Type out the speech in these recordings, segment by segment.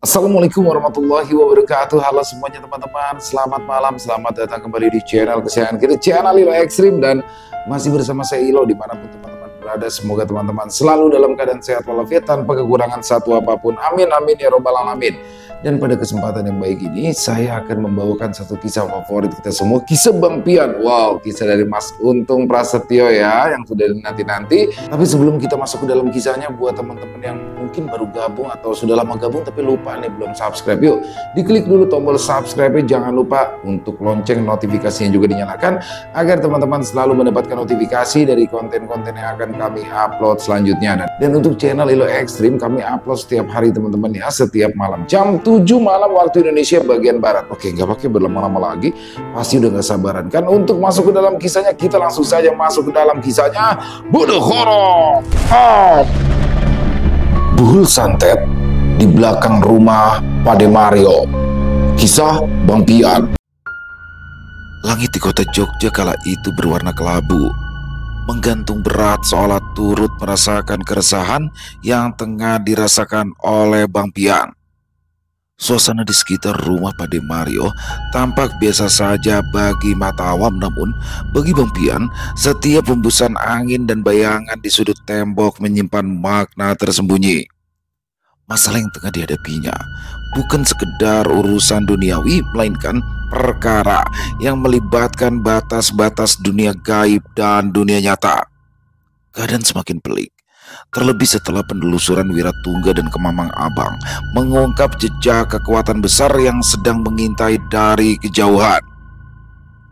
Assalamualaikum warahmatullahi wabarakatuh. Halo semuanya teman-teman, selamat malam, selamat datang kembali di channel kesayangan kita, channel Ilo Ekstrim. Dan masih bersama saya Ilo, dimanapun teman-teman berada. Semoga teman-teman selalu dalam keadaan sehat walafiat, tanpa kekurangan satu apapun. Amin amin ya robbal alamin. Dan pada kesempatan yang baik ini, saya akan membawakan satu kisah favorit kita semua, kisah Bang Pian. Wow, kisah dari Mas Untung Prasetyo ya, yang sudah dinanti-nanti. Tapi sebelum kita masuk ke dalam kisahnya, buat teman-teman yang mungkin baru gabung atau sudah lama gabung tapi lupa nih belum subscribe, yuk diklik dulu tombol subscribe-nya. Jangan lupa untuk lonceng notifikasinya juga dinyalakan, agar teman-teman selalu mendapatkan notifikasi dari konten-konten yang akan kami upload selanjutnya. Dan untuk channel Ilo Ekstrim, kami upload setiap hari teman-teman ya, setiap malam jam 7 malam waktu Indonesia bagian Barat. Oke, nggak pakai berlama-lama lagi, pasti udah nggak sabaran kan untuk masuk ke dalam kisahnya. Kita langsung saja masuk ke dalam kisahnya. Bunuh horor. Buhul santet di belakang rumah Pade Mario. Kisah Bang Pian. Langit di kota Jogja kala itu berwarna kelabu, menggantung berat seolah turut merasakan keresahan yang tengah dirasakan oleh Bang Pian. Suasana di sekitar rumah Pade Mario tampak biasa saja bagi mata awam, namun bagi Bang Pian, setiap hembusan angin dan bayangan di sudut tembok menyimpan makna tersembunyi. Masalah yang tengah dihadapinya bukan sekedar urusan duniawi, melainkan perkara yang melibatkan batas-batas dunia gaib dan dunia nyata. Keadaan semakin pelik, terlebih setelah penelusuran Wiratungga dan Kemamang Abang mengungkap jejak kekuatan besar yang sedang mengintai dari kejauhan.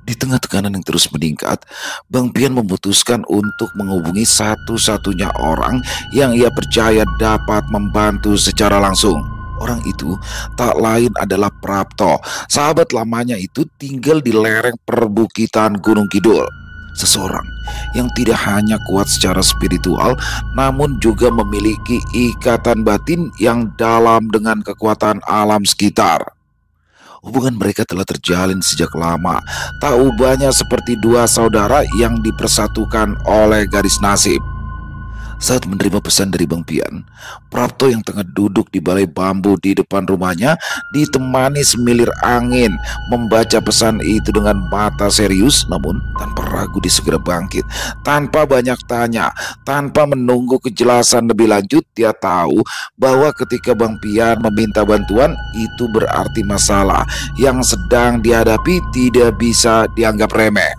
Di tengah tekanan yang terus meningkat, Bang Pian memutuskan untuk menghubungi satu-satunya orang yang ia percaya dapat membantu secara langsung. Orang itu tak lain adalah Prapto. Sahabat lamanya itu tinggal di lereng perbukitan Gunung Kidul. Seseorang yang tidak hanya kuat secara spiritual, namun juga memiliki ikatan batin yang dalam dengan kekuatan alam sekitar. Hubungan mereka telah terjalin sejak lama, tak ubahnya seperti dua saudara yang dipersatukan oleh garis nasib. Saat menerima pesan dari Bang Pian, Prapto yang tengah duduk di balai bambu di depan rumahnya ditemani semilir angin membaca pesan itu dengan mata serius, namun tanpa ragu dia segera bangkit. Tanpa banyak tanya, tanpa menunggu kejelasan lebih lanjut, dia tahu bahwa ketika Bang Pian meminta bantuan, itu berarti masalah yang sedang dihadapi tidak bisa dianggap remeh.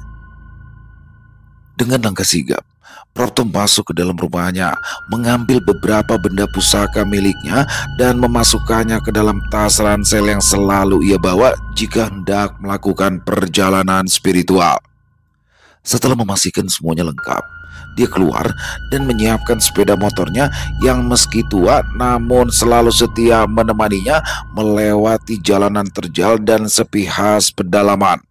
Dengan langkah sigap, Prapto masuk ke dalam rumahnya, mengambil beberapa benda pusaka miliknya dan memasukkannya ke dalam tas ransel yang selalu ia bawa jika hendak melakukan perjalanan spiritual. Setelah memastikan semuanya lengkap, dia keluar dan menyiapkan sepeda motornya yang meski tua namun selalu setia menemaninya melewati jalanan terjal dan sepi khas pedalaman.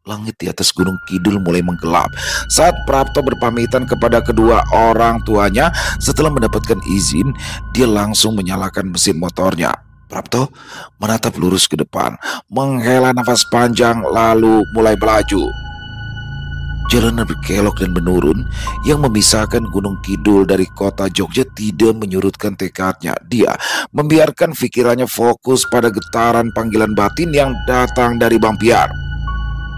Langit di atas Gunung Kidul mulai menggelap saat Prapto berpamitan kepada kedua orang tuanya. Setelah mendapatkan izin, dia langsung menyalakan mesin motornya. Prapto menatap lurus ke depan, menghela nafas panjang lalu mulai melaju. Jalanan berkelok dan menurun yang memisahkan Gunung Kidul dari kota Jogja tidak menyurutkan tekadnya. Dia membiarkan pikirannya fokus pada getaran panggilan batin yang datang dari Bang Pian.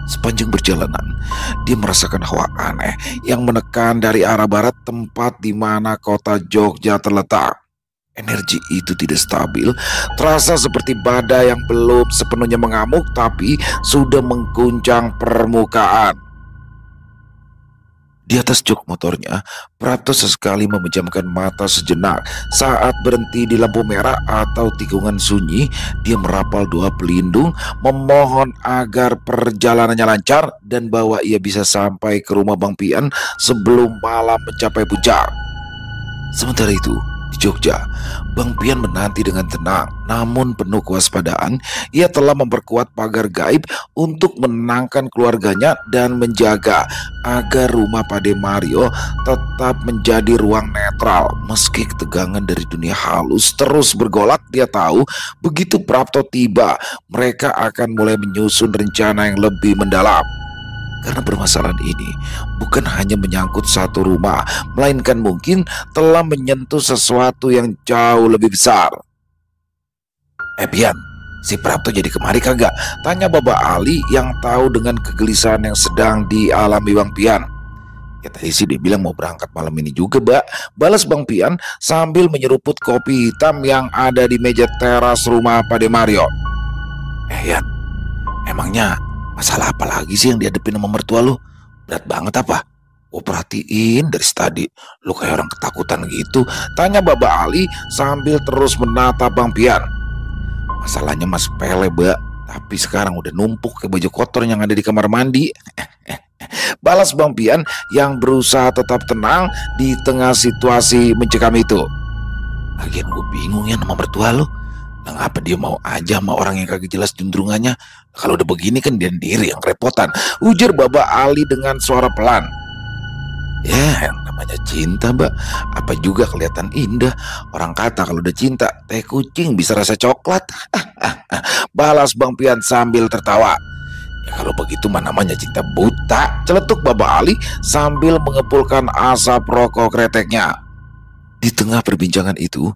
Sepanjang perjalanan, dia merasakan hawa aneh yang menekan dari arah barat, tempat di mana kota Jogja terletak. Energi itu tidak stabil, terasa seperti badai yang belum sepenuhnya mengamuk tapi sudah mengguncang permukaan. Di atas jok motornya, Prapto sesekali memejamkan mata sejenak. Saat berhenti di lampu merah atau tikungan sunyi, dia merapal doa pelindung, memohon agar perjalanannya lancar dan bahwa ia bisa sampai ke rumah Bang Pian sebelum malam mencapai puncak. Sementara itu, di Jogja, Bang Pian menanti dengan tenang, namun penuh kewaspadaan. Ia telah memperkuat pagar gaib untuk menenangkan keluarganya dan menjaga agar rumah Pade Mario tetap menjadi ruang netral. Meski ketegangan dari dunia halus terus bergolak, dia tahu begitu Prapto tiba, mereka akan mulai menyusun rencana yang lebih mendalam. Karena permasalahan ini bukan hanya menyangkut satu rumah, melainkan mungkin telah menyentuh sesuatu yang jauh lebih besar. Pian, si Prapto jadi kemari kagak? Tanya Baba Ali yang tahu dengan kegelisahan yang sedang dialami Bang Pian. Ya tadi sih dia bilang mau berangkat malam ini juga, Mbak. Balas Bang Pian sambil menyeruput kopi hitam yang ada di meja teras rumah Pade Mario. Yan, emangnya masalah apa lagi sih yang dihadapin sama mertua lu? Berat banget apa? Gue perhatiin dari tadi, lu kayak orang ketakutan gitu. Tanya Baba Ali sambil terus menatap Bang Pian. Masalahnya mas sepele, Mbak. Tapi sekarang udah numpuk ke baju kotor yang ada di kamar mandi. Balas Bang Pian yang berusaha tetap tenang di tengah situasi mencekam itu. Lagian gue bingung ya sama mertua lu. Ngapa dia mau aja sama orang yang kagak jelas cenderungannya? Kalau udah begini kan dia sendiri yang repotan, ujar Baba Ali dengan suara pelan. Ya, yang namanya cinta, Mbak. Apa juga kelihatan indah. Orang kata kalau udah cinta, teh kucing bisa rasa coklat. Balas Bang Pian sambil tertawa. Ya kalau begitu mah namanya cinta buta, celetuk Baba Ali sambil mengepulkan asap rokok kreteknya. Di tengah perbincangan itu,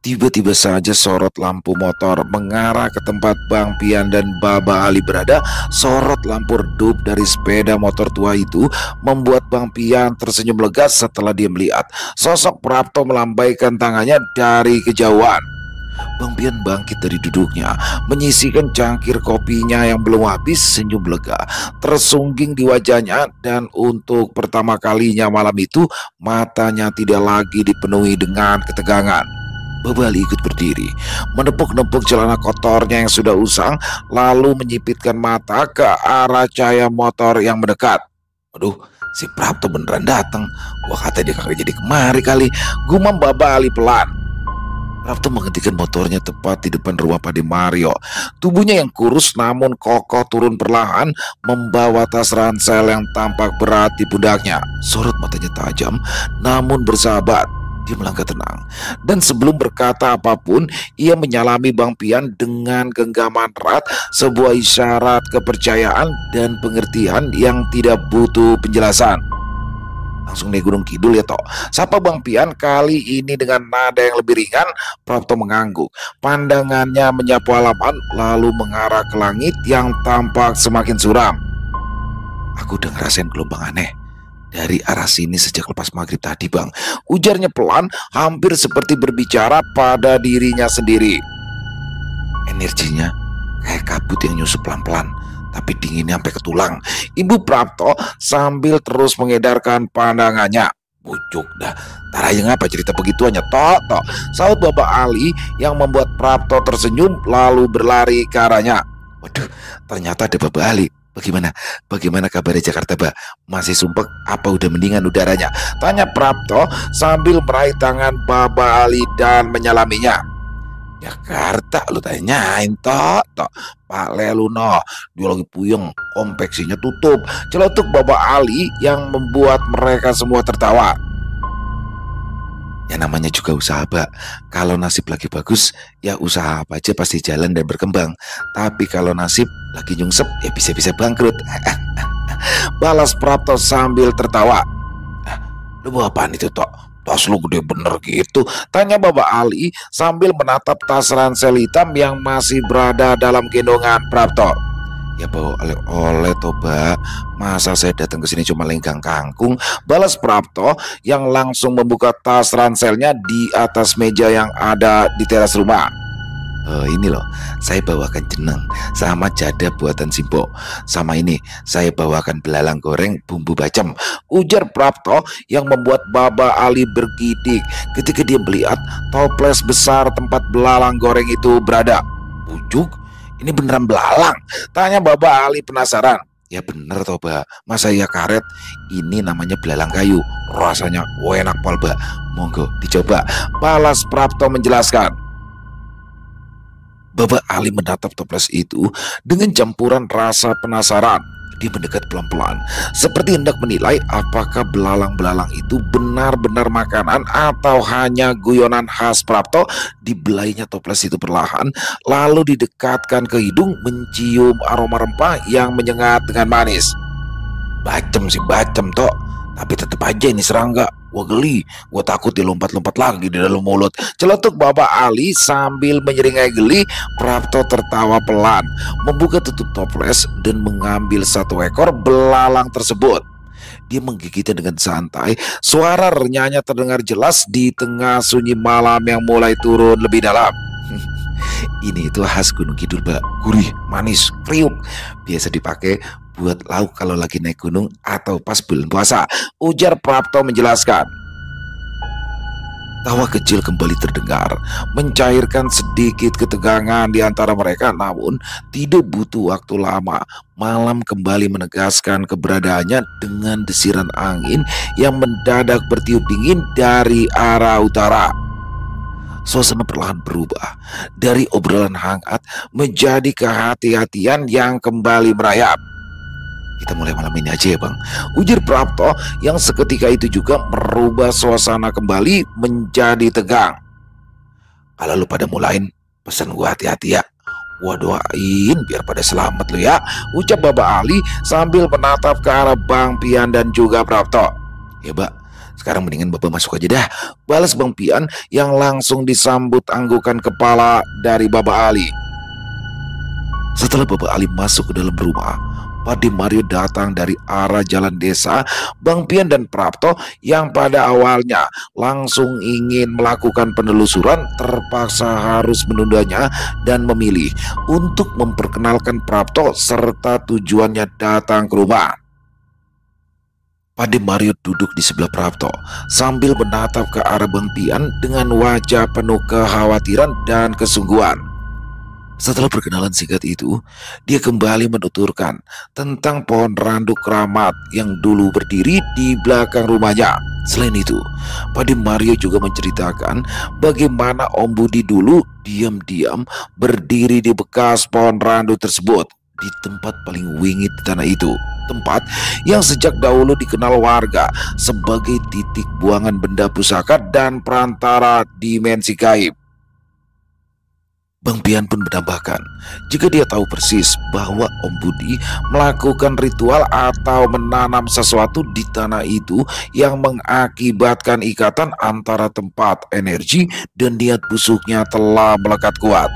tiba-tiba saja sorot lampu motor mengarah ke tempat Bang Pian dan Baba Ali berada. Sorot lampu redup dari sepeda motor tua itu membuat Bang Pian tersenyum lega setelah dia melihat sosok Prapto melambaikan tangannya dari kejauhan. Bang Pian bangkit dari duduknya, menyisihkan cangkir kopinya yang belum habis, senyum lega tersungging di wajahnya, dan untuk pertama kalinya malam itu matanya tidak lagi dipenuhi dengan ketegangan. Baba Ali ikut berdiri, menepuk-nepuk celana kotornya yang sudah usang, lalu menyipitkan mata ke arah cahaya motor yang mendekat. Aduh, si Prapto beneran datang. Gua kata dia kagak jadi kemari kali, gumam Baba Ali pelan. Prapto menghentikan motornya tepat di depan rumah Pade Mario. Tubuhnya yang kurus namun kokoh turun perlahan, membawa tas ransel yang tampak berat di pundaknya. Sorot matanya tajam namun bersahabat. Dia melangkah tenang, dan sebelum berkata apapun, ia menyalami Bang Pian dengan genggaman erat, sebuah isyarat kepercayaan dan pengertian yang tidak butuh penjelasan. Langsung naik gunung kidul ya toh, sapa Bang Pian kali ini dengan nada yang lebih ringan. Prapto mengangguk, pandangannya menyapu halaman lalu mengarah ke langit yang tampak semakin suram. Aku udah ngerasain gelombang aneh dari arah sini sejak lepas maghrib tadi, Bang, ujarnya pelan, hampir seperti berbicara pada dirinya sendiri. Energinya kayak kabut yang nyusup pelan-pelan, tapi dinginnya sampai ke tulang, Ibu Prapto sambil terus mengedarkan pandangannya. Bucuk dah, tar aja ngapa cerita begituannya, tok, saut Baba Ali yang membuat Prapto tersenyum lalu berlari ke arahnya. Waduh, ternyata ada Baba Ali. Bagaimana kabarnya Jakarta, Mbak? Masih sumpek apa udah mendingan udaranya? Tanya Prapto sambil meraih tangan Baba Ali dan menyalaminya. Jakarta lu tanyain tok Pak Leluno, dia lagi puyeng, konveksinya tutup, celetuk Baba Ali yang membuat mereka semua tertawa. Ya namanya juga usaha, Mbak. Kalau nasib lagi bagus, ya usaha apa aja pasti jalan dan berkembang. Tapi kalau nasib lagi nyungsep, ya bisa-bisa bangkrut. Balas Prapto sambil tertawa. Lu bawa apaan itu, Tok? Tas lu gede bener gitu, tanya Baba Ali sambil menatap tas ransel hitam yang masih berada dalam gendongan Prapto. Ya bawa oleh-oleh toba, masa saya datang ke sini cuma lenggang kangkung, balas Prapto yang langsung membuka tas ranselnya di atas meja yang ada di teras rumah. Ini loh, saya bawakan jeneng sama jada buatan Simbo. Sama ini, saya bawakan belalang goreng bumbu bacem, ujar Prapto yang membuat Baba Ali bergidik ketika dia melihat toples besar tempat belalang goreng itu berada. Bujuk, ini beneran belalang? Tanya Baba Ali penasaran. Ya bener toh, Mbak, masa ya karet? Ini namanya belalang kayu, rasanya enak pol, Mbak. Monggo dicoba, balas Prapto menjelaskan. Baba Ali menatap toples itu dengan campuran rasa penasaran. Dia mendekat pelan-pelan, seperti hendak menilai apakah belalang-belalang itu benar-benar makanan atau hanya guyonan khas Prapto. Dibelainya toples itu perlahan, lalu didekatkan ke hidung, mencium aroma rempah yang menyengat dengan manis. Bacem sih bacem, Tok, tapi tetap aja ini serangga. Gua geli, gua takut dia lompat-lompat lagi di dalam mulut. Celetuk Bapak Ali sambil menyeringai geli. Prapto tertawa pelan, membuka tutup toples dan mengambil satu ekor belalang tersebut. Dia menggigitnya dengan santai. Suara renyahnya terdengar jelas di tengah sunyi malam yang mulai turun lebih dalam. Ini itu khas Gunung Kidul, Mbak. Gurih, manis, kriuk. Biasa dipakai buat lauk kalau lagi naik gunung atau pas bulan puasa, ujar Prapto menjelaskan. Tawa kecil kembali terdengar, mencairkan sedikit ketegangan di antara mereka. Namun tidak butuh waktu lama, malam kembali menegaskan keberadaannya dengan desiran angin yang mendadak bertiup dingin dari arah utara. Suasana perlahan berubah dari obrolan hangat menjadi kehati-hatian yang kembali merayap. Kita mulai malam ini aja ya bang, ujar Prapto yang seketika itu juga merubah suasana kembali menjadi tegang. Kalau lu pada mulain, pesan gua hati-hati ya. Gua doain biar pada selamat lu ya, ucap Bapak Ali sambil menatap ke arah Bang Pian dan juga Prapto. Ya Mbak, sekarang mendingan Bapak masuk aja dah, balas Bang Pian yang langsung disambut anggukan kepala dari Bapak Ali. Setelah Bapak Ali masuk ke dalam rumah, Pade Mario datang dari arah jalan desa. Bang Pian dan Prapto yang pada awalnya langsung ingin melakukan penelusuran terpaksa harus menundanya dan memilih untuk memperkenalkan Prapto serta tujuannya datang ke rumah. Pade Mario duduk di sebelah Prapto sambil menatap ke arah Bang Pian dengan wajah penuh kekhawatiran dan kesungguhan. Setelah perkenalan singkat itu, dia kembali menuturkan tentang pohon randu keramat yang dulu berdiri di belakang rumahnya. Selain itu, Pade Mario juga menceritakan bagaimana Om Budi dulu diam-diam berdiri di bekas pohon randu tersebut di tempat paling wingit di tanah itu. Tempat yang sejak dahulu dikenal warga sebagai titik buangan benda pusaka dan perantara dimensi gaib. Bang Pian pun menambahkan, jika dia tahu persis bahwa Om Budi melakukan ritual atau menanam sesuatu di tanah itu yang mengakibatkan ikatan antara tempat, energi, dan niat busuknya telah melekat kuat.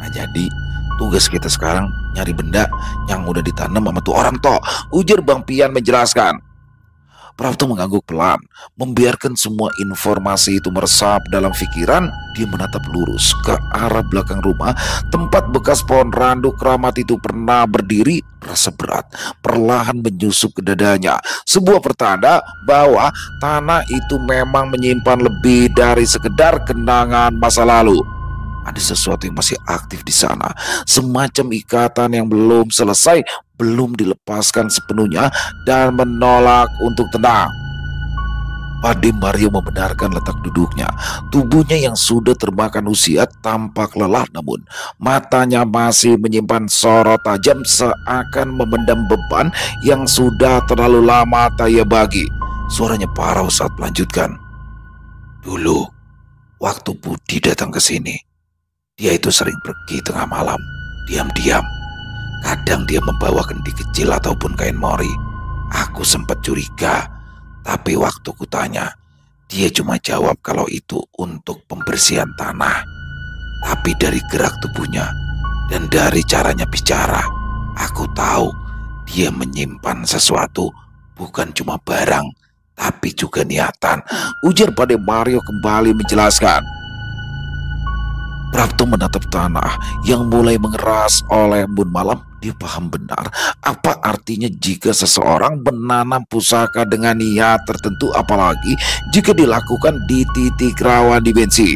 Nah jadi, tugas kita sekarang nyari benda yang udah ditanam sama tuh orang toh, ujar Bang Pian menjelaskan. Prapto mengangguk pelan, membiarkan semua informasi itu meresap dalam pikiran. Dia menatap lurus ke arah belakang rumah tempat bekas pohon randu keramat itu pernah berdiri. Rasa berat perlahan menyusup ke dadanya, sebuah pertanda bahwa tanah itu memang menyimpan lebih dari sekedar kenangan masa lalu. Ada sesuatu yang masih aktif di sana, semacam ikatan yang belum selesai, belum dilepaskan sepenuhnya dan menolak untuk tenang. Pade Mario membenarkan letak duduknya. Tubuhnya yang sudah termakan usia tampak lelah, namun matanya masih menyimpan sorot tajam seakan memendam beban yang sudah terlalu lama tak ia bagi. Suaranya parau saat melanjutkan. Dulu, waktu Budi datang ke sini, dia itu sering pergi tengah malam, diam-diam. Kadang dia membawa kendi kecil ataupun kain mori. Aku sempat curiga, tapi waktu kutanya, dia cuma jawab kalau itu untuk pembersihan tanah. Tapi dari gerak tubuhnya dan dari caranya bicara, aku tahu dia menyimpan sesuatu, bukan cuma barang, tapi juga niatan, ujar Pade Mario kembali menjelaskan. Prapto menatap tanah yang mulai mengeras oleh embun malam. Dia paham benar apa artinya jika seseorang menanam pusaka dengan niat tertentu, apalagi jika dilakukan di titik rawan dimensi.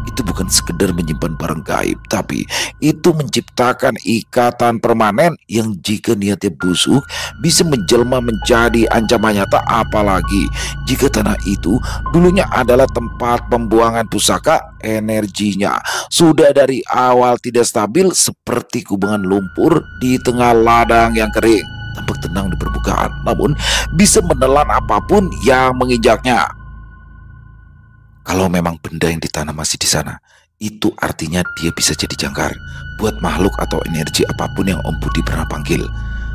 Itu bukan sekedar menyimpan barang gaib, tapi itu menciptakan ikatan permanen yang jika niatnya busuk bisa menjelma menjadi ancaman nyata, apalagi jika tanah itu dulunya adalah tempat pembuangan pusaka. Energinya sudah dari awal tidak stabil, seperti kubangan lumpur di tengah ladang yang kering. Tampak tenang di permukaan, namun bisa menelan apapun yang menginjaknya. Kalau memang benda yang ditanam masih di sana, itu artinya dia bisa jadi jangkar buat makhluk atau energi apapun yang Om Budi pernah panggil.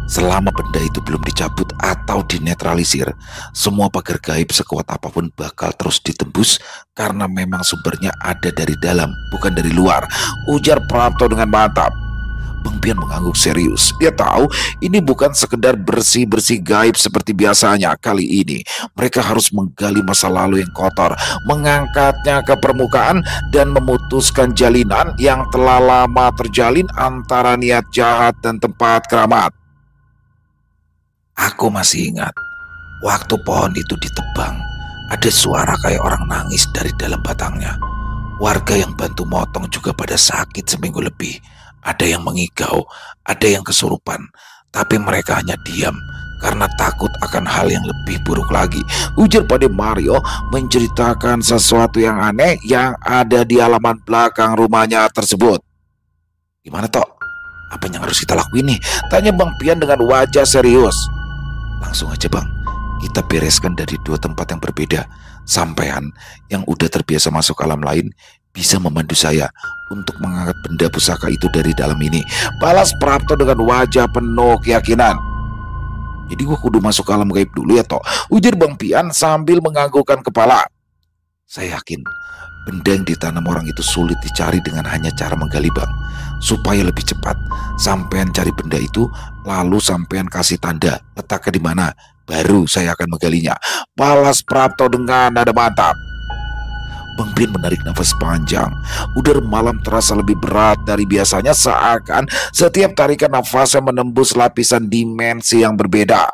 Selama benda itu belum dicabut atau dinetralisir, semua pagar gaib sekuat apapun bakal terus ditembus karena memang sumbernya ada dari dalam, bukan dari luar, ujar Prapto dengan mantap. Bang Pian mengangguk serius. Dia tahu ini bukan sekedar bersih-bersih gaib seperti biasanya. Kali ini mereka harus menggali masa lalu yang kotor, mengangkatnya ke permukaan, dan memutuskan jalinan yang telah lama terjalin antara niat jahat dan tempat keramat. Aku masih ingat waktu pohon itu ditebang, ada suara kayak orang nangis dari dalam batangnya. Warga yang bantu motong juga pada sakit seminggu lebih. Ada yang mengigau, ada yang kesurupan, tapi mereka hanya diam karena takut akan hal yang lebih buruk lagi, ujar Pade Mario menceritakan sesuatu yang aneh yang ada di halaman belakang rumahnya tersebut. Gimana Tok? Apa yang harus kita lakuin nih? Tanya Bang Pian dengan wajah serius. Langsung aja Bang, kita bereskan dari dua tempat yang berbeda. Sampean yang udah terbiasa masuk alam lain bisa membantu saya untuk mengangkat benda pusaka itu dari dalam ini, balas Prapto dengan wajah penuh keyakinan. Jadi gua kudu masuk alam gaib dulu ya Tok, ujar Bang Pian sambil menganggukkan kepala. Saya yakin benda yang ditanam orang itu sulit dicari dengan hanya cara menggali Bang. Supaya lebih cepat, sampean cari benda itu, lalu sampean kasih tanda letaknya di mana, baru saya akan menggalinya, balas Prapto dengan nada mantap. Bang Pian menarik nafas panjang. Udara malam terasa lebih berat dari biasanya, seakan setiap tarikan nafasnya menembus lapisan dimensi yang berbeda.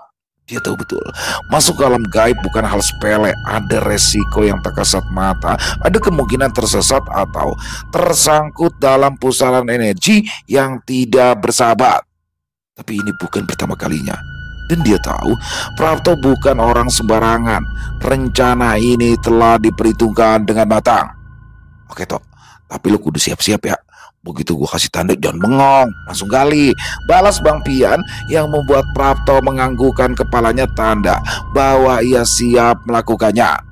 Dia tahu betul, masuk ke alam gaib bukan hal sepele. Ada resiko yang tak kasat mata, ada kemungkinan tersesat atau tersangkut dalam pusaran energi yang tidak bersahabat. Tapi ini bukan pertama kalinya. Dan dia tahu Prapto bukan orang sembarangan. Rencana ini telah diperhitungkan dengan matang. Oke Tok, tapi lu kudu siap-siap ya. Begitu gua kasih tanda jangan bengong, langsung gali, balas Bang Pian yang membuat Prapto menganggukkan kepalanya tanda bahwa ia siap melakukannya.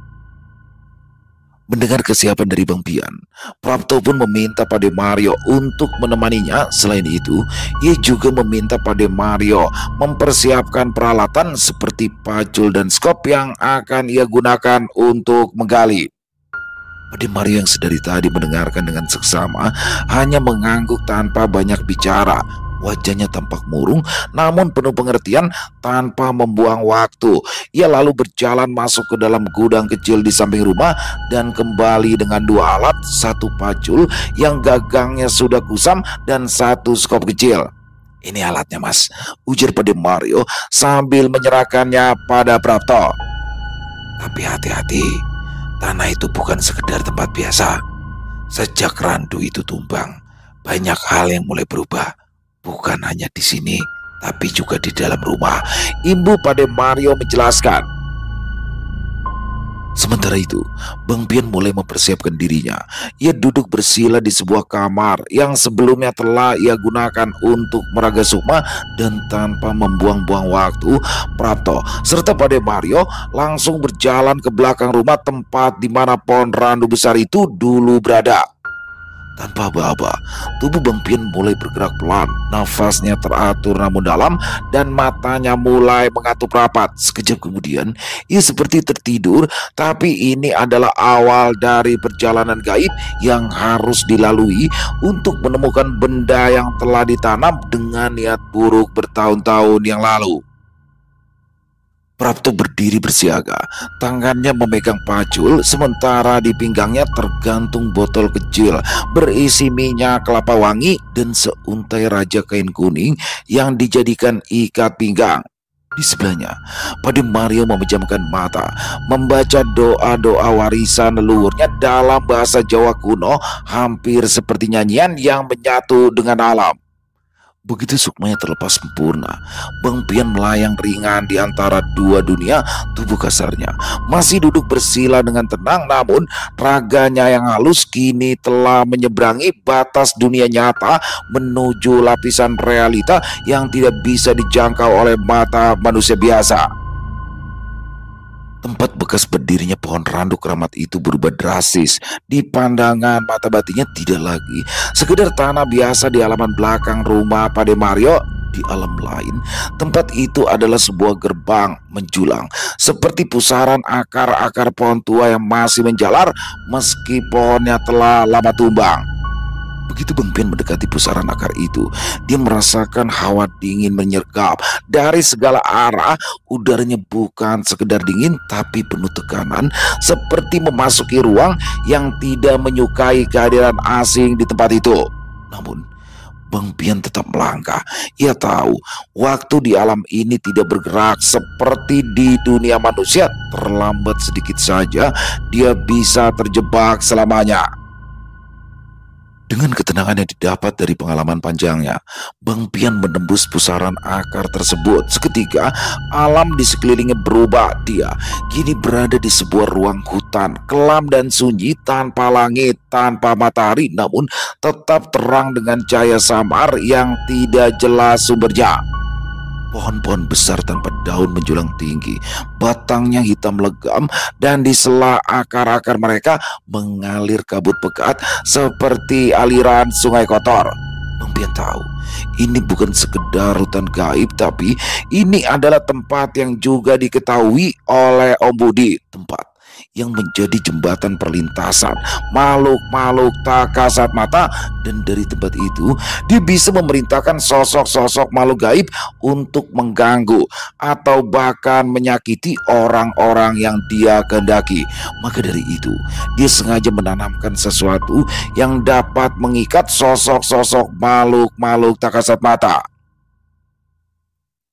Mendengar kesiapan dari Bang Pian, Prapto pun meminta Pade Mario untuk menemaninya. Selain itu, ia juga meminta Pade Mario mempersiapkan peralatan seperti pacul dan skop yang akan ia gunakan untuk menggali. Pade Mario yang sedari tadi mendengarkan dengan seksama hanya mengangguk tanpa banyak bicara. Wajahnya tampak murung namun penuh pengertian. Tanpa membuang waktu, ia lalu berjalan masuk ke dalam gudang kecil di samping rumah dan kembali dengan dua alat, satu pacul yang gagangnya sudah kusam dan satu skop kecil. Ini alatnya Mas, ujar Pade Mario sambil menyerahkannya pada Prapto. Tapi hati-hati, tanah itu bukan sekedar tempat biasa. Sejak randu itu tumbang, banyak hal yang mulai berubah. Bukan hanya di sini, tapi juga di dalam rumah, Imbu Pade Mario menjelaskan. Sementara itu, Bang Pian mulai mempersiapkan dirinya. Ia duduk bersila di sebuah kamar yang sebelumnya telah ia gunakan untuk meraga sukma, dan tanpa membuang-buang waktu, Prapto serta Pade Mario langsung berjalan ke belakang rumah tempat di mana pohon randu besar itu dulu berada. Tanpa aba-aba, tubuh Bang Pian mulai bergerak pelan. Nafasnya teratur namun dalam dan matanya mulai mengatup rapat. Sekejap kemudian, ia seperti tertidur. Tapi ini adalah awal dari perjalanan gaib yang harus dilalui untuk menemukan benda yang telah ditanam dengan niat buruk bertahun-tahun yang lalu. Prapto berdiri bersiaga, tangannya memegang pacul, sementara di pinggangnya tergantung botol kecil berisi minyak kelapa wangi dan seuntai raja kain kuning yang dijadikan ikat pinggang. Di sebelahnya, Pade Mario memejamkan mata, membaca doa-doa warisan leluhurnya dalam bahasa Jawa kuno, hampir seperti nyanyian yang menyatu dengan alam. Begitu sukmanya terlepas sempurna, Bang Pian melayang ringan di antara dua dunia. Tubuh kasarnya masih duduk bersila dengan tenang, namun raganya yang halus kini telah menyeberangi batas dunia nyata menuju lapisan realita yang tidak bisa dijangkau oleh mata manusia biasa. Tempat bekas berdirinya pohon randu keramat itu berubah drastis. Di pandangan mata batinnya tidak lagi sekedar tanah biasa di halaman belakang rumah Pade Mario. Di alam lain, tempat itu adalah sebuah gerbang menjulang, seperti pusaran akar-akar pohon tua yang masih menjalar meski pohonnya telah lama tumbang. Begitu Bang Pian mendekati pusaran akar itu, dia merasakan hawa dingin menyergap dari segala arah. Udaranya bukan sekedar dingin, tapi penuh tekanan, seperti memasuki ruang yang tidak menyukai kehadiran asing di tempat itu. Namun, Bang Pian tetap melangkah. Ia tahu waktu di alam ini tidak bergerak seperti di dunia manusia. Terlambat sedikit saja, dia bisa terjebak selamanya. Dengan ketenangan yang didapat dari pengalaman panjangnya, Bang Pian menembus pusaran akar tersebut. Seketika, alam di sekelilingnya berubah. Dia kini berada di sebuah ruang hutan, kelam dan sunyi, tanpa langit, tanpa matahari, namun tetap terang dengan cahaya samar yang tidak jelas sumbernya. Pohon-pohon besar tanpa daun menjulang tinggi, batangnya hitam legam, dan di sela akar-akar mereka mengalir kabut pekat seperti aliran sungai kotor. Bang Pian tahu, ini bukan sekedar hutan gaib, tapi ini adalah tempat yang juga diketahui oleh Om Budi, tempat yang menjadi jembatan perlintasan makhluk-makhluk tak kasat mata. Dan dari tempat itu, dia bisa memerintahkan sosok-sosok makhluk gaib untuk mengganggu atau bahkan menyakiti orang-orang yang dia kehendaki. Maka dari itu, dia sengaja menanamkan sesuatu yang dapat mengikat sosok-sosok makhluk-makhluk tak kasat mata.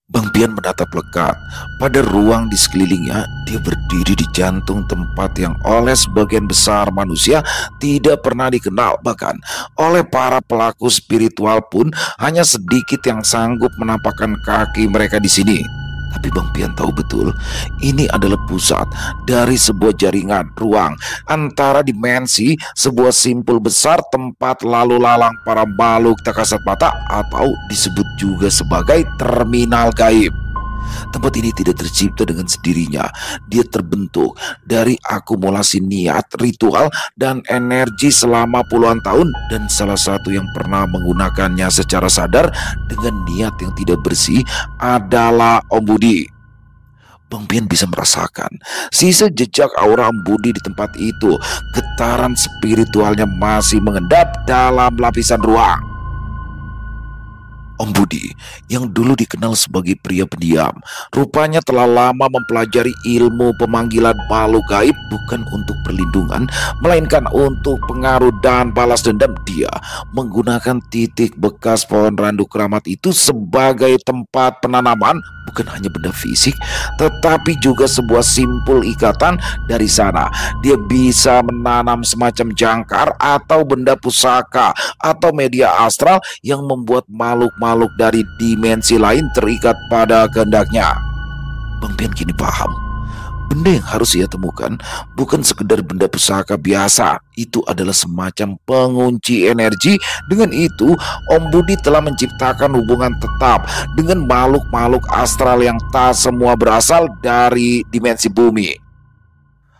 Bang Pian menatap lekat pada ruang di sekelilingnya. Dia berdiri di jantung tempat yang oleh sebagian besar manusia tidak pernah dikenal. Bahkan oleh para pelaku spiritual pun hanya sedikit yang sanggup menampakkan kaki mereka di sini. Tapi Bang Pian tahu betul, ini adalah pusat dari sebuah jaringan ruang antara dimensi, sebuah simpul besar tempat lalu lalang para makhluk tak kasat mata, atau disebut juga sebagai terminal gaib. Tempat ini tidak tercipta dengan sendirinya. Dia terbentuk dari akumulasi niat, ritual, dan energi selama puluhan tahun. Dan salah satu yang pernah menggunakannya secara sadar dengan niat yang tidak bersih adalah Om Budi. Bang Pian bisa merasakan sisa jejak aura Om Budi di tempat itu. Getaran spiritualnya masih mengendap dalam lapisan ruang. Om Budi, yang dulu dikenal sebagai pria pendiam, rupanya telah lama mempelajari ilmu pemanggilan makhluk gaib, bukan untuk perlindungan, melainkan untuk pengaruh dan balas dendam. Dia menggunakan titik bekas pohon randu keramat itu sebagai tempat penanaman, bukan hanya benda fisik, tetapi juga sebuah simpul ikatan. Dari sana, dia bisa menanam semacam jangkar atau benda pusaka atau media astral yang membuat makhluk dari dimensi lain terikat pada kehendaknya. Bang Pian kini paham, benda yang harus ia temukan bukan sekedar benda pusaka biasa. Itu adalah semacam pengunci energi. Dengan itu, Om Budi telah menciptakan hubungan tetap dengan makhluk-makhluk astral yang tak semua berasal dari dimensi bumi.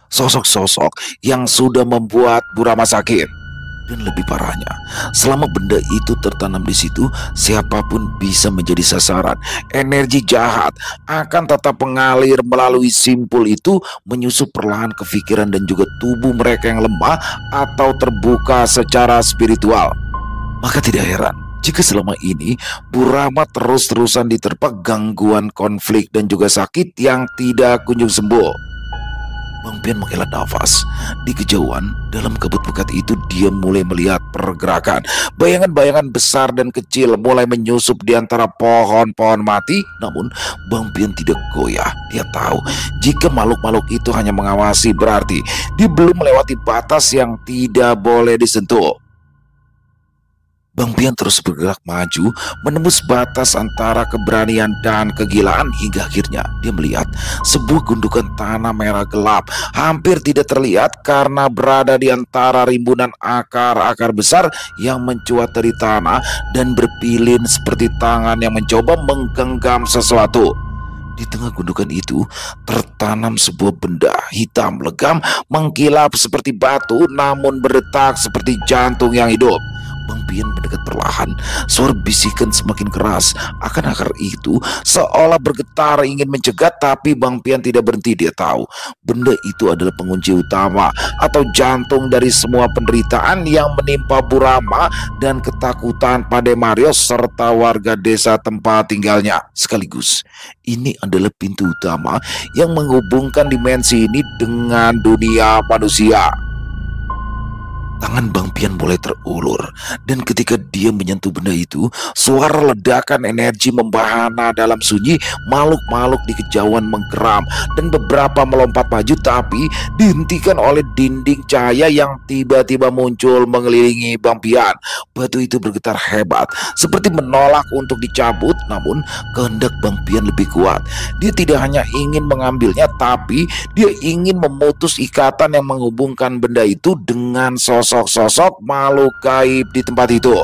Sosok-sosok yang sudah membuat Burama sakit. Dan lebih parahnya, selama benda itu tertanam di situ, siapapun bisa menjadi sasaran. Energi jahat akan tetap mengalir melalui simpul itu, menyusup perlahan ke pikiran dan juga tubuh mereka yang lemah atau terbuka secara spiritual. Maka tidak heran jika selama ini Burama terus-terusan diterpa gangguan, konflik, dan juga sakit yang tidak kunjung sembuh. Bang Pian menghela nafas. Di kejauhan, dalam kabut pekat itu, dia mulai melihat pergerakan. Bayangan-bayangan besar dan kecil mulai menyusup di antara pohon-pohon mati. Namun, Bang Pian tidak goyah. Dia tahu, jika makhluk-makhluk itu hanya mengawasi, berarti dia belum melewati batas yang tidak boleh disentuh. Bang Pian terus bergerak maju, menembus batas antara keberanian dan kegilaan, hingga akhirnya dia melihat sebuah gundukan tanah merah gelap, hampir tidak terlihat karena berada di antara rimbunan akar-akar besar yang mencuat dari tanah dan berpilin seperti tangan yang mencoba menggenggam sesuatu. Di tengah gundukan itu tertanam sebuah benda hitam legam, mengkilap seperti batu, namun berdetak seperti jantung yang hidup. Bang Pian mendekat perlahan. Suara bisikan semakin keras. Akar-akar itu seolah bergetar ingin mencegat, tapi Bang Pian tidak berhenti. Dia tahu benda itu adalah pengunci utama atau jantung dari semua penderitaan yang menimpa Bu Rama dan ketakutan Pademario serta warga desa tempat tinggalnya. Sekaligus ini adalah pintu utama yang menghubungkan dimensi ini dengan dunia manusia. Tangan Bang Pian mulai terulur, dan ketika dia menyentuh benda itu, suara ledakan energi membahana dalam sunyi. Makhluk-makhluk di kejauhan menggeram dan beberapa melompat maju, tapi dihentikan oleh dinding cahaya yang tiba-tiba muncul mengelilingi Bang Pian. Batu itu bergetar hebat, seperti menolak untuk dicabut, namun kehendak Bang Pian lebih kuat. Dia tidak hanya ingin mengambilnya, tapi dia ingin memutus ikatan yang menghubungkan benda itu dengan sosok makhluk gaib di tempat itu.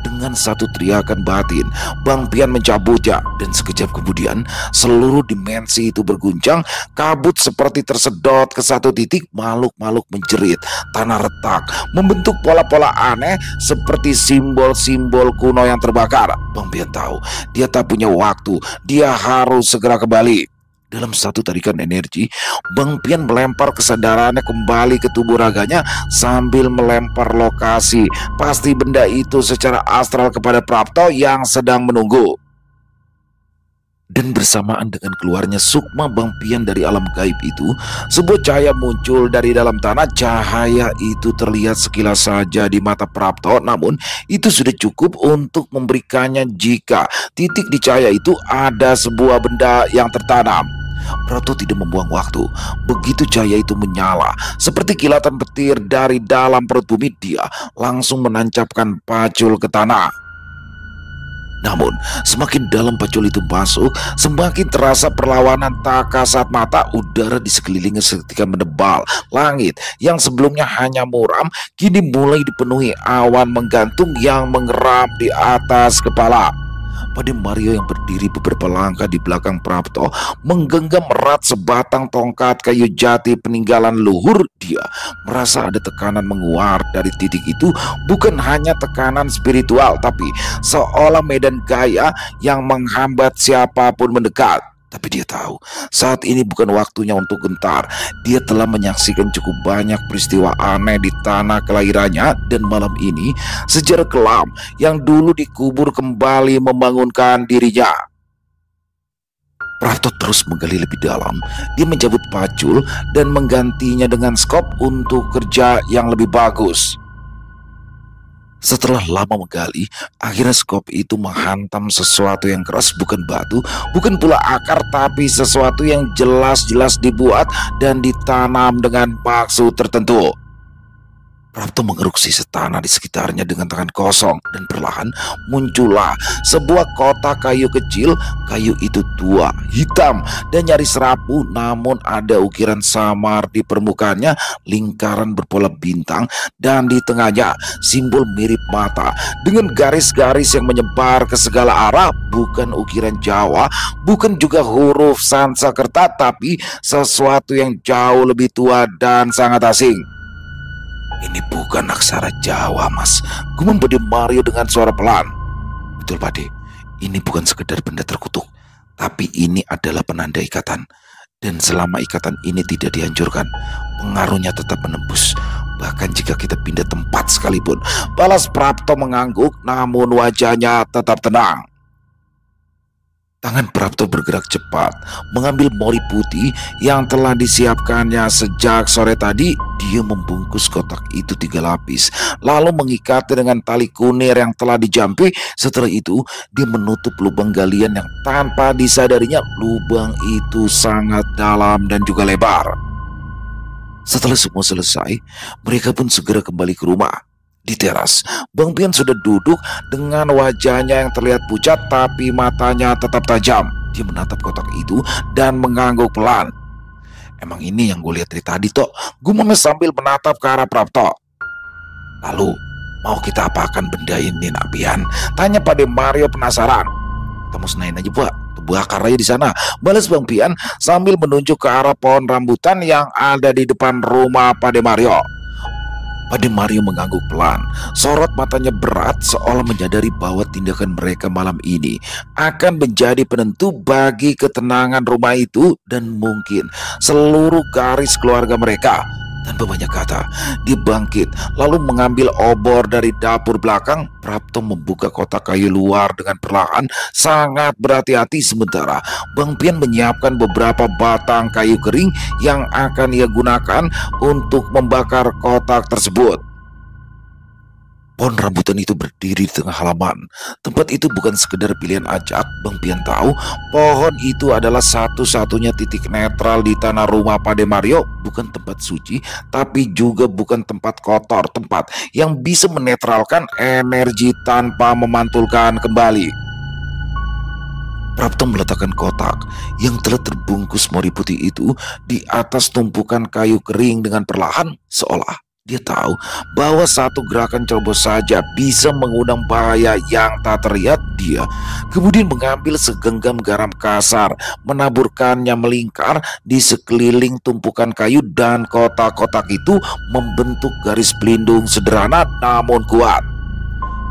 Dengan satu teriakan batin, Bang Pian mencabutnya, dan sekejap kemudian seluruh dimensi itu berguncang. Kabut seperti tersedot ke satu titik. Makhluk-makhluk menjerit, tanah retak, membentuk pola-pola aneh seperti simbol-simbol kuno yang terbakar. Bang Pian tahu dia tak punya waktu, dia harus segera kembali. Dalam satu tarikan energi, Bang Pian melempar kesadarannya kembali ke tubuh raganya sambil melempar lokasi pasti benda itu secara astral kepada Prapto yang sedang menunggu. Dan bersamaan dengan keluarnya sukma Bang Pian dari alam gaib itu, sebuah cahaya muncul dari dalam tanah. Cahaya itu terlihat sekilas saja di mata Prapto, namun itu sudah cukup untuk memberikannya jika titik di cahaya itu ada sebuah benda yang tertanam. Prapto tidak membuang waktu. Begitu cahaya itu menyala seperti kilatan petir dari dalam perut bumi, dia langsung menancapkan pacul ke tanah. Namun semakin dalam pacul itu masuk, semakin terasa perlawanan tak kasat mata. Udara di sekelilingnya seketika menebal. Langit yang sebelumnya hanya muram kini mulai dipenuhi awan menggantung yang mengeram di atas kepala. Pademario yang berdiri beberapa langkah di belakang Prapto menggenggam erat sebatang tongkat kayu jati peninggalan luhur. Dia merasa ada tekanan menguar dari titik itu, bukan hanya tekanan spiritual, tapi seolah medan gaya yang menghambat siapapun mendekat. Tapi dia tahu saat ini bukan waktunya untuk gentar. Dia telah menyaksikan cukup banyak peristiwa aneh di tanah kelahirannya, dan malam ini sejarah kelam yang dulu dikubur kembali membangunkan dirinya. Prapto terus menggali lebih dalam. Dia mencabut pacul dan menggantinya dengan skop untuk kerja yang lebih bagus. Setelah lama menggali, akhirnya skop itu menghantam sesuatu yang keras, bukan batu, bukan pula akar, tapi sesuatu yang jelas-jelas dibuat dan ditanam dengan maksud tertentu. Prapto mengeruk sisa tanah di sekitarnya dengan tangan kosong, dan perlahan muncullah sebuah kotak kayu kecil. Kayu itu tua, hitam, dan nyaris rapuh, namun ada ukiran samar di permukaannya, lingkaran berpola bintang, dan di tengahnya simbol mirip mata dengan garis-garis yang menyebar ke segala arah. Bukan ukiran Jawa, bukan juga huruf Sanskerta, tapi sesuatu yang jauh lebih tua dan sangat asing. "Ini bukan aksara Jawa, Mas," gumam Pademario dengan suara pelan. "Betul, Pade. Ini bukan sekedar benda terkutuk, tapi ini adalah penanda ikatan. Dan selama ikatan ini tidak dihancurkan, pengaruhnya tetap menembus. Bahkan jika kita pindah tempat sekalipun," balas Prapto mengangguk, namun wajahnya tetap tenang. Tangan Prapto bergerak cepat, mengambil mori putih yang telah disiapkannya sejak sore tadi. Dia membungkus kotak itu 3 lapis, lalu mengikatnya dengan tali kunir yang telah dijampi. Setelah itu, dia menutup lubang galian yang tanpa disadarinya lubang itu sangat dalam dan juga lebar. Setelah semua selesai, mereka pun segera kembali ke rumah. Di teras, Bang Pian sudah duduk dengan wajahnya yang terlihat pucat, tapi matanya tetap tajam. Dia menatap kotak itu dan mengangguk pelan. "Emang ini yang gue lihat dari tadi, Tok," gumamnya sambil menatap ke arah Prapto. "Lalu, mau kita apakan benda ini, Nak Pian?" tanya Pademario penasaran. "Kita musnahin aja, Pak. Bakar aja di sana," balas Bang Pian sambil menunjuk ke arah pohon rambutan yang ada di depan rumah Pademario. Pade Mario mengangguk pelan. Sorot matanya berat seolah menyadari bahwa tindakan mereka malam ini akan menjadi penentu bagi ketenangan rumah itu dan mungkin seluruh garis keluarga mereka. Tanpa banyak kata, dia bangkit lalu mengambil obor dari dapur belakang. Prapto membuka kotak kayu luar dengan perlahan, sangat berhati-hati, sementara Bang Pian menyiapkan beberapa batang kayu kering yang akan ia gunakan untuk membakar kotak tersebut. Pohon rambutan itu berdiri di tengah halaman. Tempat itu bukan sekedar pilihan acak. Bang Pian tahu pohon itu adalah satu-satunya titik netral di tanah rumah Pade Mario. Bukan tempat suci, tapi juga bukan tempat kotor. Tempat yang bisa menetralkan energi tanpa memantulkan kembali. Prapto meletakkan kotak yang telah terbungkus mori putih itu di atas tumpukan kayu kering dengan perlahan, seolah dia tahu bahwa satu gerakan cerobos saja bisa mengundang bahaya yang tak terlihat. Dia kemudian mengambil segenggam garam kasar, menaburkannya melingkar di sekeliling tumpukan kayu, dan kotak-kotak itu membentuk garis pelindung sederhana namun kuat.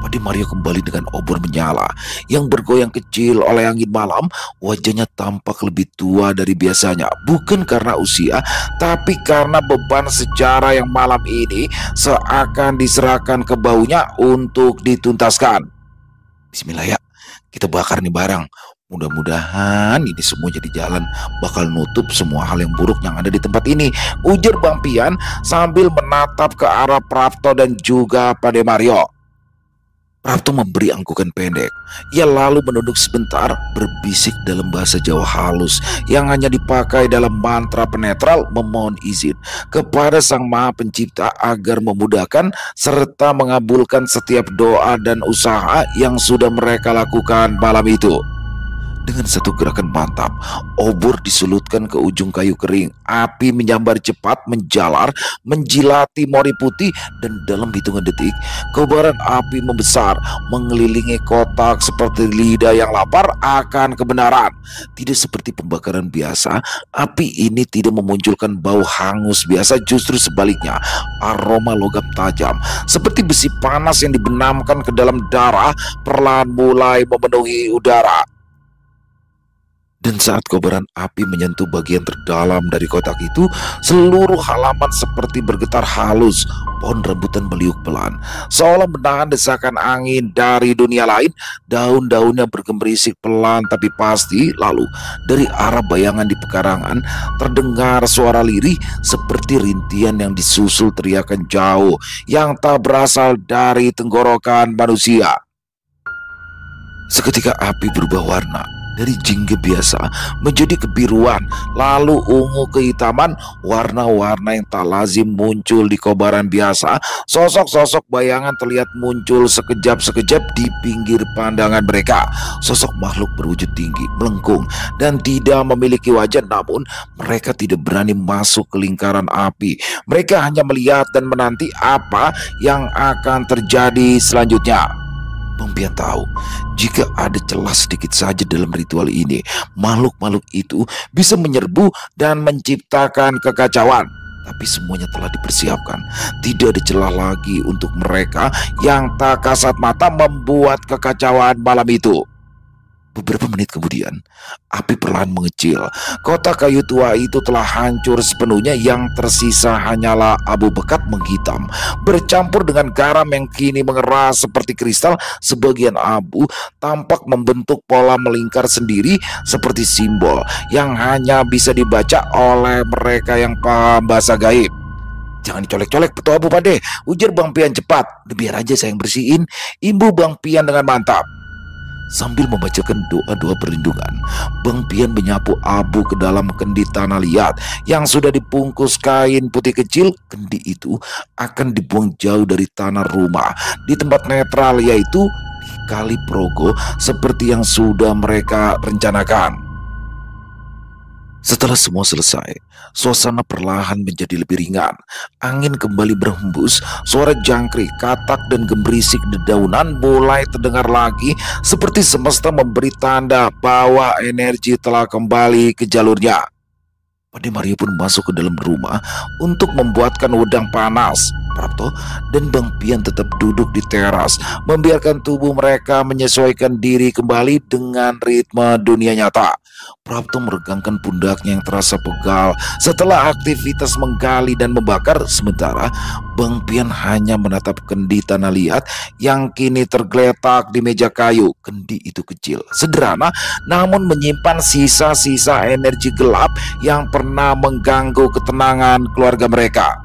Pade Mario kembali dengan obor menyala yang bergoyang kecil oleh angin malam. Wajahnya tampak lebih tua dari biasanya, bukan karena usia, tapi karena beban sejarah yang malam ini seakan diserahkan ke bahunya untuk dituntaskan. Bismillah ya, kita bakar nih barang. Mudah-mudahan ini semua jadi jalan, bakal nutup semua hal yang buruk yang ada di tempat ini, ujar Bang Pian sambil menatap ke arah Prapto dan juga Pade Mario. Prapto memberi anggukan pendek. Ia lalu menunduk sebentar, berbisik dalam bahasa Jawa halus yang hanya dipakai dalam mantra penetral, memohon izin kepada Sang Maha Pencipta agar memudahkan serta mengabulkan setiap doa dan usaha yang sudah mereka lakukan malam itu. Dengan satu gerakan mantap, obor disulutkan ke ujung kayu kering. Api menyambar cepat, menjalar, menjilati mori putih, dan dalam hitungan detik, kobaran api membesar, mengelilingi kotak seperti lidah yang lapar akan kebenaran. Tidak seperti pembakaran biasa, api ini tidak memunculkan bau hangus biasa, justru sebaliknya, aroma logam tajam, seperti besi panas yang dibenamkan ke dalam darah, perlahan mulai memenuhi udara. Dan saat kobaran api menyentuh bagian terdalam dari kotak itu, seluruh halaman seperti bergetar halus. Pohon rambutan meliuk pelan, seolah menahan desakan angin dari dunia lain. Daun-daunnya bergemerisik pelan tapi pasti. Lalu dari arah bayangan di pekarangan terdengar suara lirih seperti rintian yang disusul teriakan jauh yang tak berasal dari tenggorokan manusia. Seketika api berubah warna, dari jingga biasa menjadi kebiruan, lalu ungu kehitaman. Warna-warna yang tak lazim muncul di kobaran biasa. Sosok-sosok bayangan terlihat muncul sekejap-sekejap di pinggir pandangan mereka. Sosok makhluk berwujud tinggi, melengkung, dan tidak memiliki wajah. Namun mereka tidak berani masuk ke lingkaran api. Mereka hanya melihat dan menanti apa yang akan terjadi selanjutnya. Bang Pian tahu, jika ada celah sedikit saja dalam ritual ini, makhluk-makhluk itu bisa menyerbu dan menciptakan kekacauan. Tapi semuanya telah dipersiapkan. Tidak ada celah lagi untuk mereka yang tak kasat mata membuat kekacauan malam itu. Beberapa menit kemudian, api perlahan mengecil. Kotak kayu tua itu telah hancur sepenuhnya. Yang tersisa hanyalah abu pekat menghitam, bercampur dengan garam yang kini mengeras seperti kristal. Sebagian abu tampak membentuk pola melingkar sendiri, seperti simbol yang hanya bisa dibaca oleh mereka yang paham bahasa gaib. Jangan dicolek-colek petua abu, Pade, ujar Bang Pian cepat. Biar aja saya yang bersihin, imbu Bang Pian dengan mantap. Sambil membacakan doa-doa perlindungan, Bang Pian menyapu abu ke dalam kendi tanah liat yang sudah dibungkus kain putih kecil. Kendi itu akan dibuang jauh dari tanah rumah, di tempat netral, yaitu di Kali Progo, seperti yang sudah mereka rencanakan. Setelah semua selesai, suasana perlahan menjadi lebih ringan. Angin kembali berhembus, suara jangkrik, katak, dan gemerisik dedaunan mulai terdengar lagi, seperti semesta memberi tanda bahwa energi telah kembali ke jalurnya. Pade Mario pun masuk ke dalam rumah untuk membuatkan wedang panas. Prapto dan Bang Pian tetap duduk di teras, membiarkan tubuh mereka menyesuaikan diri kembali dengan ritme dunia nyata. Prapto meregangkan pundaknya yang terasa pegal setelah aktivitas menggali dan membakar, sementara Bang Pian hanya menatap kendi tanah liat yang kini tergeletak di meja kayu. Kendi itu kecil, sederhana, namun menyimpan sisa-sisa energi gelap yang pernah mengganggu ketenangan keluarga mereka.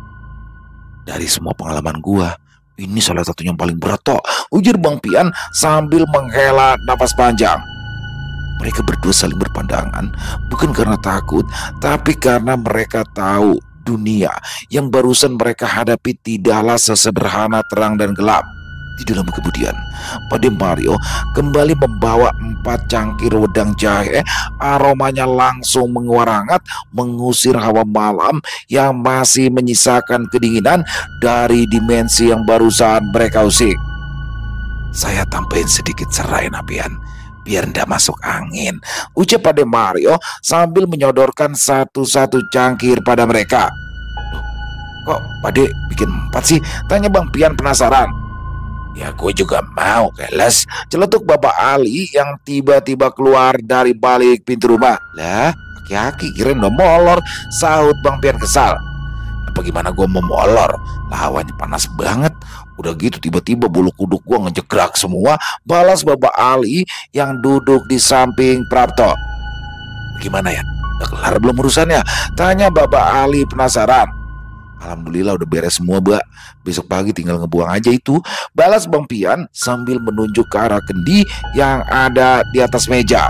Dari semua pengalaman gua, ini salah satunya yang paling berat toh, ujar Bang Pian sambil menghela nafas panjang. Mereka berdua saling berpandangan, bukan karena takut, tapi karena mereka tahu dunia yang barusan mereka hadapi tidaklah sesederhana terang dan gelap. Di dalam kemudian, Pade Mario kembali membawa 4 cangkir wedang jahe. Aromanya langsung menguar hangat, mengusir hawa malam yang masih menyisakan kedinginan dari dimensi yang barusan mereka usik. Saya tambahin sedikit serai Napian, biar ndak masuk angin, ucap Pade Mario sambil menyodorkan satu-satu cangkir pada mereka. Kok Pade bikin 4 sih? Tanya Bang Pian penasaran. Ya gue juga mau keles, celetuk Bapak Ali yang tiba-tiba keluar dari balik pintu rumah. Lah, aki-aki kirain udah molor, sahut Bang Pian kesal. Apa gimana gue mau molor? Lawannya panas banget. Udah gitu tiba-tiba bulu kuduk gue ngejegrak semua, balas Bapak Ali yang duduk di samping Prapto. Gimana ya? Udah kelar belum urusannya? Tanya Bapak Ali penasaran. Alhamdulillah udah beres semua, Mbak. Besok pagi tinggal ngebuang aja itu, balas Bang Pian sambil menunjuk ke arah kendi yang ada di atas meja.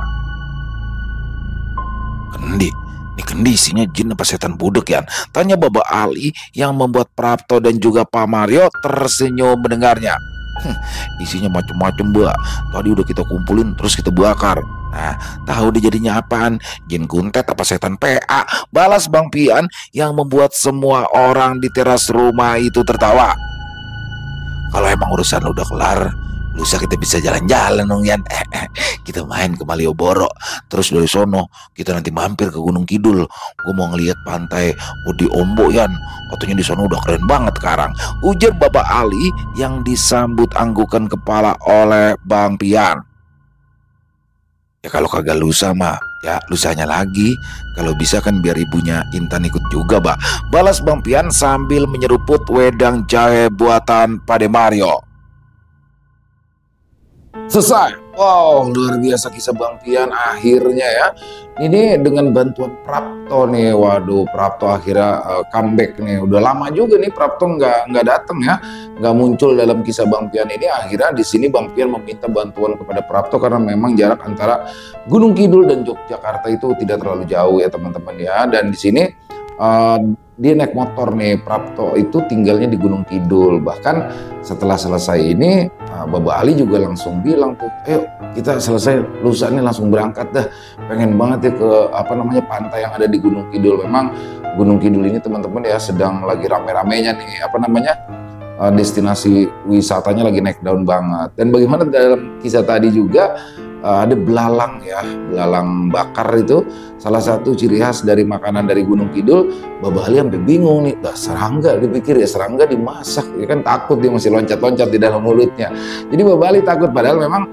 Kendi? Ini kendi isinya jin apa setan budek ya? Tanya Bapak Ali yang membuat Prapto dan juga Pak Mario tersenyum mendengarnya. Isinya macem-macem, Mbak. Tadi udah kita kumpulin terus kita bakar. Nah, tahu dia jadinya apaan? Jin kuntet apa setan PA? Balas Bang Pian yang membuat semua orang di teras rumah itu tertawa. Kalau emang urusan udah kelar, lusa kita bisa jalan-jalan dong Yan. Kita main ke Malioboro, terus dari sono kita nanti mampir ke Gunung Kidul. Gue mau ngeliat pantai Udi Ombo Yan, katanya di sono udah keren banget sekarang, ujar Bapak Ali yang disambut anggukan kepala oleh Bang Pian. Ya kalau kagak lusa mah, ya lusanya lagi. Kalau bisa kan biar ibunya Intan ikut juga, Bah. Balas Bang Pian sambil menyeruput wedang jahe buatan Pade Mario. Selesai. Wow, luar biasa kisah Bang Pian akhirnya ya. Ini dengan bantuan Prapto nih. Waduh, Prapto akhirnya comeback nih. Udah lama juga nih Prapto nggak datang ya, nggak muncul dalam kisah Bang Pian ini. Akhirnya di sini Bang Pian meminta bantuan kepada Prapto karena memang jarak antara Gunung Kidul dan Yogyakarta itu tidak terlalu jauh ya teman-teman ya. Dan di sini dia naik motor nih, Prapto itu tinggalnya di Gunung Kidul. Bahkan setelah selesai ini Bapak Ali juga langsung bilang tuh, ayo kita selesai lusa nih langsung berangkat dah, pengen banget ya ke pantai yang ada di Gunung Kidul. Memang Gunung Kidul ini teman-teman ya sedang lagi rame-ramenya nih destinasi wisatanya lagi naik daun banget. Dan bagaimana dalam kisah tadi juga ada belalang ya, belalang bakar itu salah satu ciri khas dari makanan dari Gunung Kidul. Bapak Ali sampai bingung nih, serangga, dipikir ya serangga dimasak, ya kan takut dia masih loncat-loncat di dalam mulutnya. Jadi Bapak Ali takut, padahal memang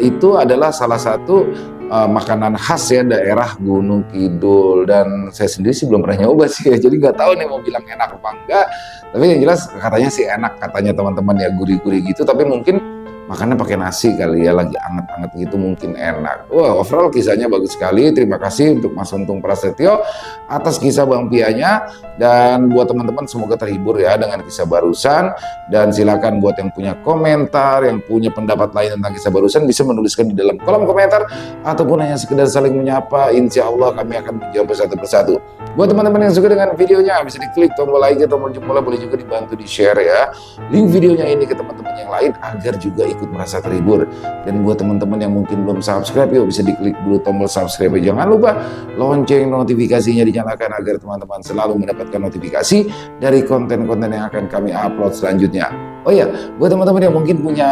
itu adalah salah satu makanan khas ya daerah Gunung Kidul. Dan saya sendiri sih belum pernah nyoba sih ya, jadi nggak tahu nih mau bilang enak apa enggak. Tapi yang jelas katanya sih enak, katanya teman-teman ya, gurih-gurih gitu. Tapi mungkin makannya pakai nasi kali ya, lagi anget-anget gitu mungkin enak. Wah, overall kisahnya bagus sekali. Terima kasih untuk Mas Untung Prasetyo atas kisah Bang Pianya. Dan buat teman-teman semoga terhibur ya dengan kisah barusan. Dan silakan buat yang punya komentar, yang punya pendapat lain tentang kisah barusan, bisa menuliskan di dalam kolom komentar ataupun hanya sekedar saling menyapa. Insya Allah kami akan menjawab satu persatu. Buat teman-teman yang suka dengan videonya, bisa diklik tombol like, tombol jempol, boleh juga dibantu di share ya link videonya ini ke teman-teman yang lain agar juga ikut merasa terhibur. Dan buat teman-teman yang mungkin belum subscribe, yuk bisa diklik dulu tombol subscribe. Jangan lupa lonceng notifikasinya dinyalakan agar teman-teman selalu mendapatkan notifikasi dari konten-konten yang akan kami upload selanjutnya. Oh ya, buat teman-teman yang mungkin punya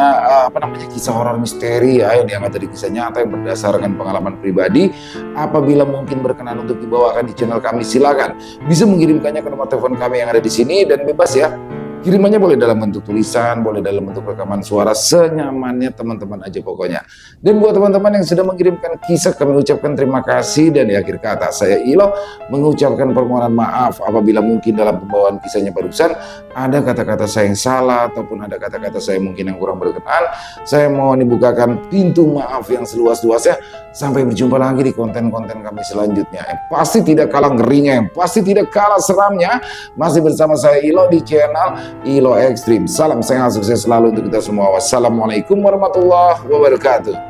kisah horor misteri ya yang diangkat dari kisah nyata yang berdasarkan pengalaman pribadi, apabila mungkin berkenan untuk dibawakan di channel kami, silakan bisa mengirimkannya ke nomor telepon kami yang ada di sini dan bebas ya Kirimannya boleh dalam bentuk tulisan, boleh dalam bentuk rekaman suara, senyamannya teman-teman aja pokoknya. Dan buat teman-teman yang sudah mengirimkan kisah, kami ucapkan terima kasih. Dan di akhir kata, saya Ilo mengucapkan permohonan maaf apabila mungkin dalam pembawaan kisahnya barusan ada kata-kata saya yang salah, ataupun ada kata-kata saya mungkin yang kurang berkenan. Saya mohon dibukakan pintu maaf yang seluas-luasnya. Sampai berjumpa lagi di konten-konten kami selanjutnya, yang pasti tidak kalah ngerinya, yang pasti tidak kalah seramnya. Masih bersama saya Ilo di channel Ilo Extreme. Salam sehat, sukses selalu untuk kita semua. Wassalamualaikum warahmatullahi wabarakatuh.